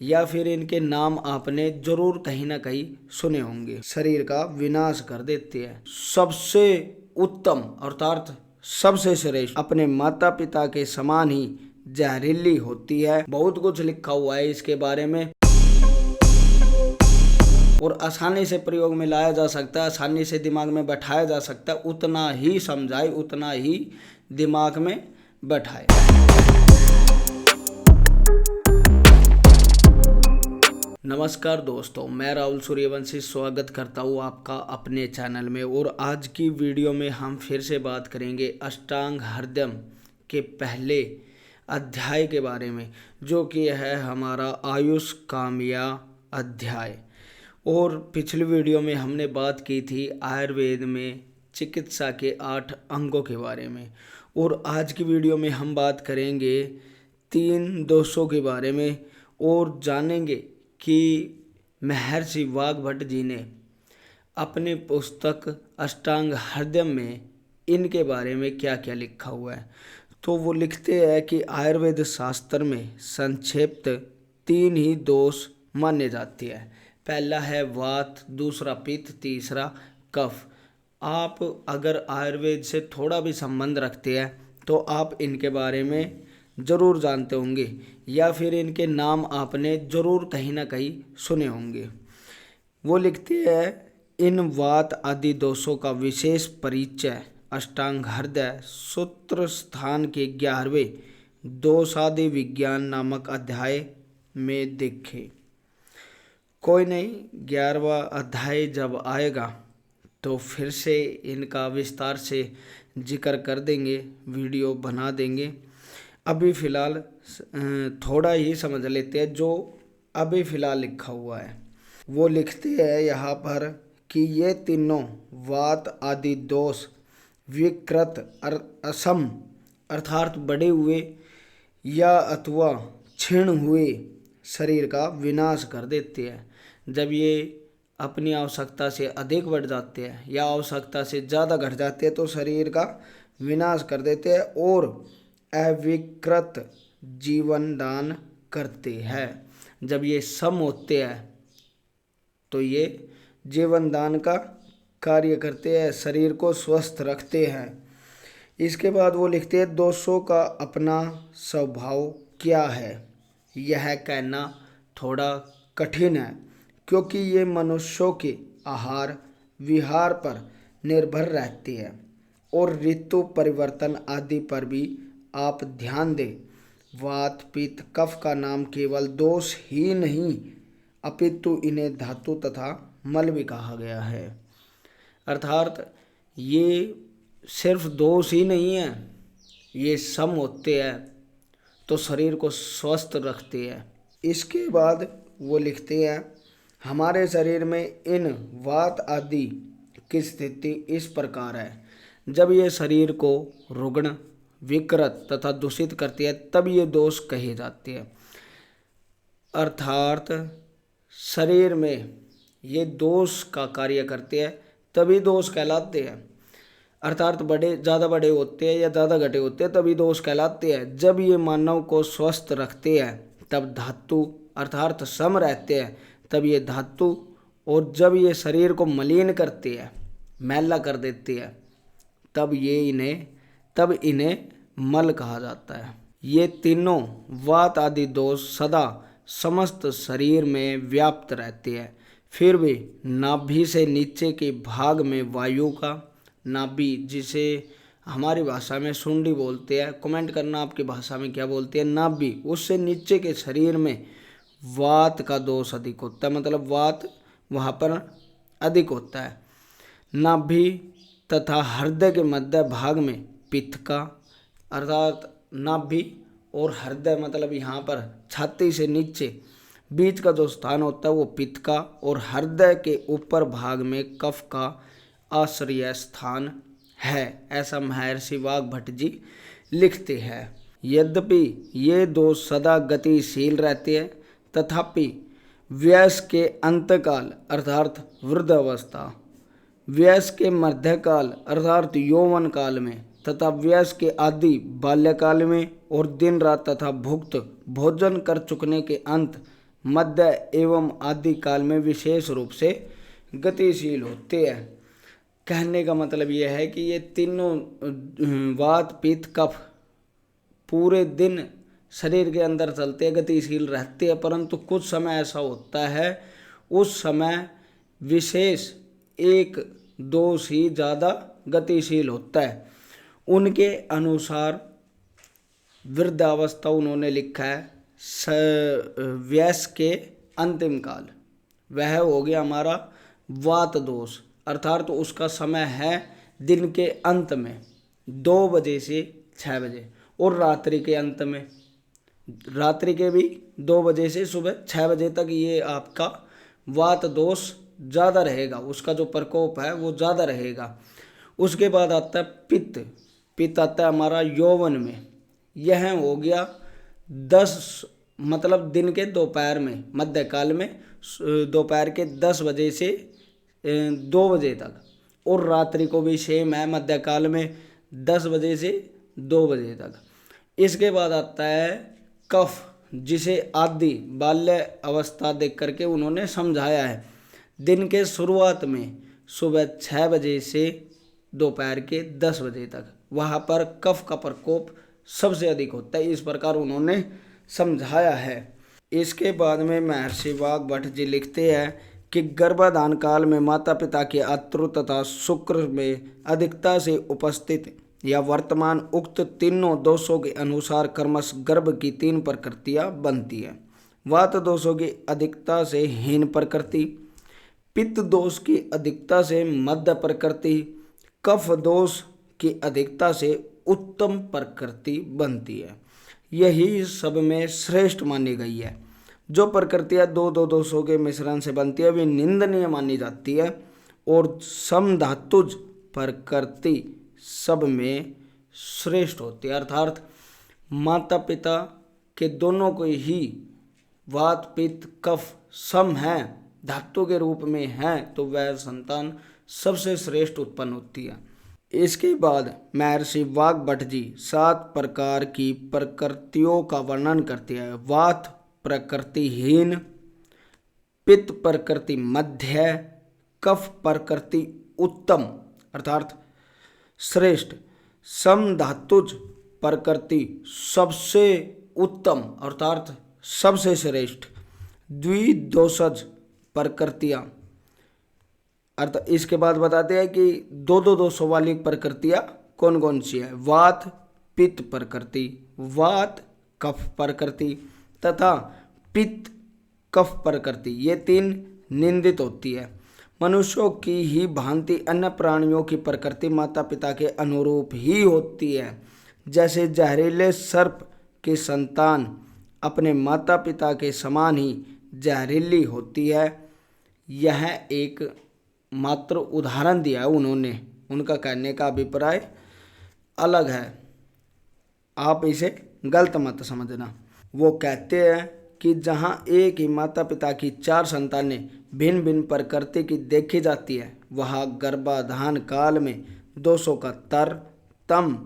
या फिर इनके नाम आपने जरूर कहीं ना कहीं सुने होंगे। शरीर का विनाश कर देते हैं। सबसे उत्तम अर्थात सबसे श्रेष्ठ अपने माता पिता के समान ही जहरीली होती है। बहुत कुछ लिखा हुआ है इसके बारे में और आसानी से प्रयोग में लाया जा सकता है, आसानी से दिमाग में बैठाया जा सकता है। उतना ही समझाए उतना ही दिमाग में बैठाए। नमस्कार दोस्तों, मैं राहुल सूर्यवंशी स्वागत करता हूँ आपका अपने चैनल में। और आज की वीडियो में हम फिर से बात करेंगे अष्टांग हृदय के पहले अध्याय के बारे में, जो कि है हमारा आयुष कामया अध्याय। और पिछली वीडियो में हमने बात की थी आयुर्वेद में चिकित्सा के 8 अंगों के बारे में। और आज की वीडियो में हम बात करेंगे 3 दोषों के बारे में और जानेंगे कि महर्षि वाग्भट जी ने अपनी पुस्तक अष्टांग हृदय में इनके बारे में क्या क्या लिखा हुआ है। तो वो लिखते हैं कि आयुर्वेद शास्त्र में संक्षिप्त 3 ही दोष माने जाते हैं। पहला है वात, दूसरा पित्त, तीसरा कफ। आप अगर आयुर्वेद से थोड़ा भी संबंध रखते हैं तो आप इनके बारे में ज़रूर जानते होंगे या फिर इनके नाम आपने ज़रूर कहीं ना कहीं सुने होंगे। वो लिखते हैं इन वात आदि दोषों का विशेष परिचय अष्टांग हृदय सूत्र स्थान के 11वें दोषादि विज्ञान नामक अध्याय में देखे। कोई नहीं, 11वां अध्याय जब आएगा तो फिर से इनका विस्तार से जिक्र कर देंगे, वीडियो बना देंगे। अभी फ़िलहाल थोड़ा ही समझ लेते हैं जो अभी फ़िलहाल लिखा हुआ है। वो लिखते हैं यहाँ पर कि ये तीनों वात आदि दोष विकृत असम अर्थात बढ़े हुए या अथवा क्षीण हुए शरीर का विनाश कर देते हैं। जब ये अपनी आवश्यकता से अधिक बढ़ जाते हैं या आवश्यकता से ज़्यादा घट जाते हैं तो शरीर का विनाश कर देते हैं और अविकृत जीवन दान करते हैं। जब ये सम होते हैं तो ये जीवन दान का कार्य करते हैं, शरीर को स्वस्थ रखते हैं। इसके बाद वो लिखते हैं दोषों का अपना स्वभाव क्या है। यह कहना थोड़ा कठिन है क्योंकि ये मनुष्यों के आहार विहार पर निर्भर रहती है और ऋतु परिवर्तन आदि पर भी आप ध्यान दें। वात पित्त कफ का नाम केवल दोष ही नहीं अपितु इन्हें धातु तथा मल भी कहा गया है। अर्थात ये सिर्फ दोष ही नहीं है, ये सम होते हैं तो शरीर को स्वस्थ रखते हैं। इसके बाद वो लिखते हैं हमारे शरीर में इन वात आदि की स्थिति इस प्रकार है। जब ये शरीर को रुग्ण विकृत तथा दूषित करती है तब ये दोष कहे जाते हैं। अर्थात शरीर में ये दोष का कार्य करते हैं तभी दोष कहलाते हैं। अर्थात ज़्यादा बड़े होते हैं या ज़्यादा घटे होते हैं तभी दोष कहलाते हैं। जब ये मानव को स्वस्थ रखते हैं तब धातु अर्थात सम रहते हैं तब ये धातु, और जब ये शरीर को मलिन करते हैं मैला कर देते हैं तब इन्हें मल कहा जाता है। ये तीनों वात आदि दोष सदा समस्त शरीर में व्याप्त रहते हैं। फिर भी नाभि से नीचे के भाग में वायु का, नाभि जिसे हमारी भाषा में सुंडी बोलते हैं, कमेंट करना आपकी भाषा में क्या बोलते हैं, नाभि, उससे नीचे के शरीर में वात का दोष अधिक होता है, मतलब वात वहाँ पर अधिक होता है। नाभि तथा हृदय के मध्य भाग में पित्त का, अर्थात नाभि और हृदय मतलब यहाँ पर छाती से नीचे बीच का जो स्थान होता है वो पित्त का, और हृदय के ऊपर भाग में कफ का आश्रय स्थान है, ऐसा महर्षि वाग्भट जी लिखते हैं। यद्यपि ये दोष सदा गतिशील रहते हैं तथापि वयस के अंतकाल अर्थात वृद्धावस्था, वयस के मध्यकाल अर्थात यौवन काल में तथा वयस के आदि बाल्यकाल में और दिन रात तथा भुक्त भोजन कर चुकने के अंत मध्य एवं आदि काल में विशेष रूप से गतिशील होते हैं। कहने का मतलब यह है कि ये तीनों वात पित्त कफ पूरे दिन शरीर के अंदर चलते हैं, गतिशील रहते हैं, परंतु कुछ समय ऐसा होता है उस समय विशेष एक दोष ही ज़्यादा गतिशील होता है। उनके अनुसार वृद्धावस्था उन्होंने लिखा है वयस्क के अंतिम काल, वह हो गया हमारा वात दोष, अर्थात तो उसका समय है दिन के अंत में 2 बजे से 6 बजे, और रात्रि के अंत में, रात्रि के भी 2 बजे से सुबह 6 बजे तक ये आपका वात दोष ज़्यादा रहेगा, उसका जो प्रकोप है वो ज़्यादा रहेगा। उसके बाद आता है पित्त। पित्त आता है हमारा यौवन में, यह हो गया 10 मतलब दिन के दोपहर में, मध्यकाल में दोपहर के 10 बजे से 2 बजे तक, और रात्रि को भी सेम है, मध्यकाल में 10 बजे से 2 बजे तक। इसके बाद आता है कफ, जिसे आदि बाल्य अवस्था देख करके उन्होंने समझाया है। दिन के शुरुआत में सुबह 6 बजे से दोपहर के 10 बजे तक वहाँ पर कफ का प्रकोप सबसे अधिक होता है, इस प्रकार उन्होंने समझाया है। इसके बाद में महर्षि वाग्भट जी लिखते हैं कि गर्भाधान काल में माता पिता के अत्र तथा शुक्र में अधिकता से उपस्थित या वर्तमान उक्त तीनों दोषों के अनुसार क्रमश गर्भ की 3 प्रकृतियाँ बनती हैं। वात दोषों की अधिकता से हीन प्रकृति, पित्त दोष की अधिकता से मध्य प्रकृति, कफ दोष की अधिकता से उत्तम प्रकृति बनती है। यही सब में श्रेष्ठ मानी गई है। जो प्रकृतियाँ 2 दोषों के मिश्रण से बनती है वे निंदनीय मानी जाती है, और समधातुज प्रकृति सब में श्रेष्ठ होती है, अर्थात माता पिता के दोनों को ही वात पित्त कफ सम हैं, धातु के रूप में हैं, तो वह संतान सबसे श्रेष्ठ उत्पन्न होती है। इसके बाद महर्षि वाग्भट जी 7 प्रकार की प्रकृतियों का वर्णन करते हैं। वात प्रकृतिहीन, पित्त प्रकृति मध्य, कफ प्रकृति उत्तम अर्थात श्रेष्ठ, समधातुज प्रकृति सबसे उत्तम अर्थात सबसे श्रेष्ठ, द्विदोषज प्रकृतियाँ अर्थात। इसके बाद बताते हैं कि 2 दोषों वाली प्रकृतियाँ कौन कौन सी है। वात पित्त प्रकृति, वात कफ प्रकृति तथा पित्त कफ प्रकृति, ये 3 निंदित होती है। मनुष्यों की ही भांति अन्य प्राणियों की प्रकृति माता पिता के अनुरूप ही होती है। जैसे जहरीले सर्प की संतान अपने माता पिता के समान ही जहरीली होती है। यह एक मात्र उदाहरण दिया है उन्होंने, उनका कहने का अभिप्राय अलग है, आप इसे गलत मत समझना। वो कहते हैं कि जहाँ एक ही माता पिता की 4 संतानें भिन्न भिन्न प्रकृति की देखी जाती है, वहाँ गर्भाधान काल में दोषों का तरतम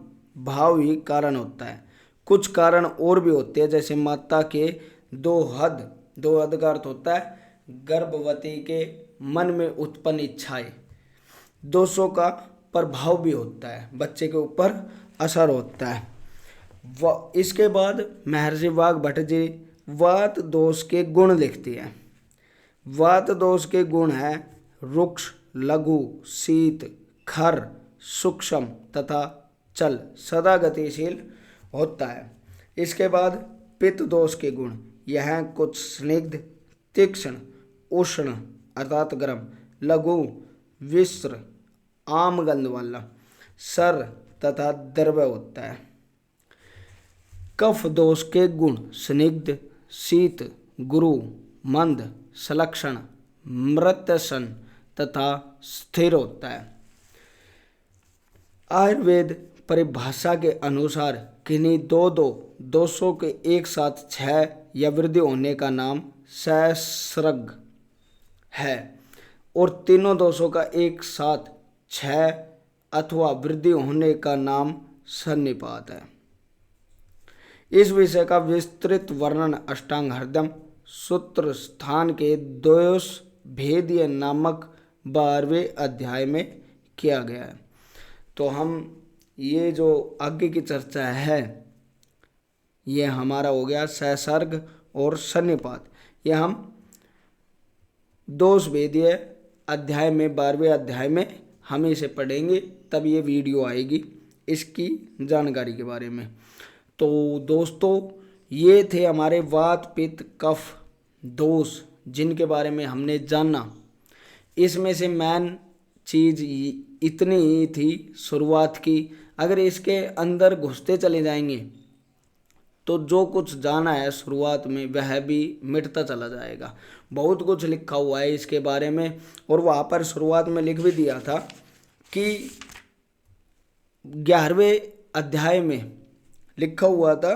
भाव ही कारण होता है। कुछ कारण और भी होते हैं, जैसे माता के 2 हद का अर्थ होता है गर्भवती के मन में उत्पन्न इच्छाएं, दोषों का प्रभाव भी होता है, बच्चे के ऊपर असर होता है। इसके बाद महर्षि वाग्भट जी वात दोष के गुण लिखती है। वात दोष के गुण है रुक्ष, लघु, शीत, खर, सूक्ष्म तथा चल, सदा गतिशील होता है। इसके बाद पित्त दोष के गुण, यह कुछ स्निग्ध, तीक्ष्ण, उष्ण अर्थात गर्म, लघु, विस्र, आम गंध वाला, सर तथा द्रव्य होता है। कफ दोष के गुण स्निग्ध, शीत, गुरु, मंद, सलक्षण, मृत्यसन तथा स्थिर होता है। आयुर्वेद परिभाषा के अनुसार किन्हीं 2 दोषों के एक साथ क्षय या वृद्धि होने का नाम संसर्ग है, और तीनों दोषों का एक साथ क्षय अथवा वृद्धि होने का नाम सन्निपात है। इस विषय का विस्तृत वर्णन अष्टांग हृदय सूत्र स्थान के दोष भेदीय नामक 12वें अध्याय में किया गया है। तो हम ये जो आगे की चर्चा है ये हमारा हो गया सहसर्ग और सन्निपात। ये हम दोष भेदीय अध्याय में 12वें अध्याय में हम इसे पढ़ेंगे, तब ये वीडियो आएगी इसकी जानकारी के बारे में। तो दोस्तों ये थे हमारे वात पित्त कफ दोष जिनके बारे में हमने जाना। इसमें से मेन चीज़ इतनी ही थी शुरुआत की। अगर इसके अंदर घुसते चले जाएंगे तो जो कुछ जाना है शुरुआत में वह भी मिटता चला जाएगा। बहुत कुछ लिखा हुआ है इसके बारे में, और वहाँ पर शुरुआत में लिख भी दिया था कि 11वें अध्याय में लिखा हुआ था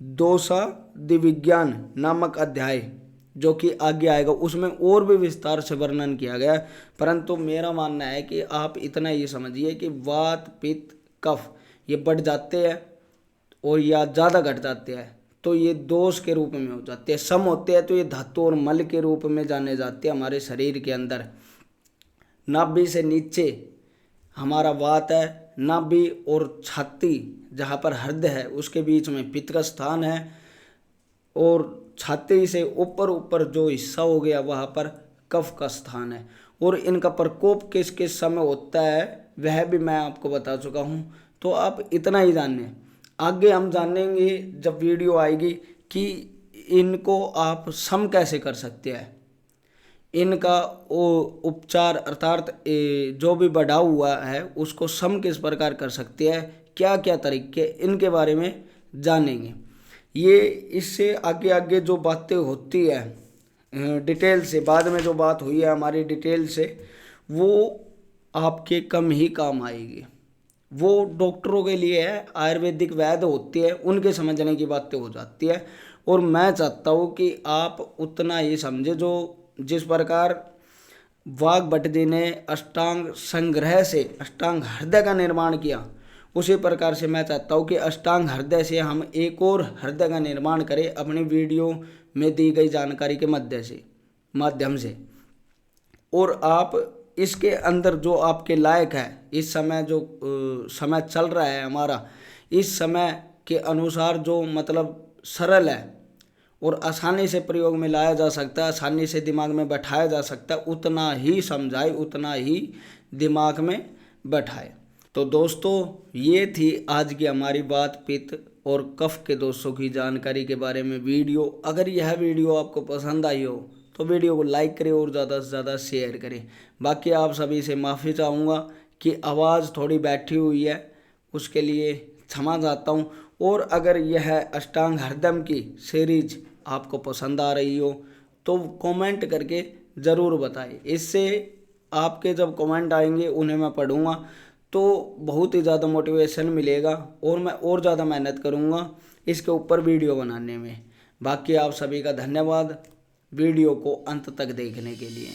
दोषादिविज्ञान नामक अध्याय, जो कि आगे आएगा, उसमें और भी विस्तार से वर्णन किया गया है। परंतु मेरा मानना है कि आप इतना ये समझिए कि वात पित्त कफ ये बढ़ जाते हैं और या ज़्यादा घट जाते हैं तो ये दोष के रूप में हो जाते हैं। सम होते हैं तो ये धातु और मल के रूप में जाने जाते हैं हमारे शरीर के अंदर। नाभि से नीचे हमारा वात है, नाभि और छाती जहाँ पर हृदय है उसके बीच में पित्त का स्थान है, और छाती से ऊपर ऊपर जो हिस्सा हो गया वहाँ पर कफ का स्थान है। और इनका प्रकोप किस किस समय होता है वह भी मैं आपको बता चुका हूँ। तो आप इतना ही जानिए, आगे हम जानेंगे जब वीडियो आएगी कि इनको आप सम कैसे कर सकते हैं, इनका उपचार अर्थात जो भी बढ़ा हुआ है उसको सम किस प्रकार कर सकते हैं, क्या क्या तरीके, इनके बारे में जानेंगे। ये इससे आगे आगे जो बातें होती है डिटेल से, बाद में जो बात हुई है हमारी डिटेल से, वो आपके कम ही काम आएगी। वो डॉक्टरों के लिए है, आयुर्वेदिक वैद्य होती है, उनके समझने की बातें हो जाती है। और मैं चाहता हूँ कि आप उतना ही समझे जो जिस प्रकार वाग्भट जी ने अष्टांग संग्रह से अष्टांग हृदय का निर्माण किया, उसी प्रकार से मैं चाहता हूँ कि अष्टांग हृदय से हम एक और हृदय का निर्माण करें अपनी वीडियो में दी गई जानकारी के माध्यम से। और आप इसके अंदर जो आपके लायक है, इस समय जो समय चल रहा है हमारा, इस समय के अनुसार जो मतलब सरल है और आसानी से प्रयोग में लाया जा सकता है, आसानी से दिमाग में बैठाया जा सकता है, उतना ही समझाए, उतना ही दिमाग में बैठाए। तो दोस्तों ये थी आज की हमारी वात पित्त और कफ के दोषों की जानकारी के बारे में वीडियो। अगर यह वीडियो आपको पसंद आई हो तो वीडियो को लाइक करें और ज़्यादा से ज़्यादा शेयर करें। बाकी आप सभी से माफ़ी चाहूँगा कि आवाज़ थोड़ी बैठी हुई है, उसके लिए क्षमा चाहता हूँ। और अगर यह अष्टांग हृदय की सीरीज आपको पसंद आ रही हो तो कमेंट करके ज़रूर बताएं। इससे आपके जब कमेंट आएंगे उन्हें मैं पढ़ूँगा तो बहुत ही ज़्यादा मोटिवेशन मिलेगा और मैं और ज़्यादा मेहनत करूँगा इसके ऊपर वीडियो बनाने में। बाकी आप सभी का धन्यवाद वीडियो को अंत तक देखने के लिए।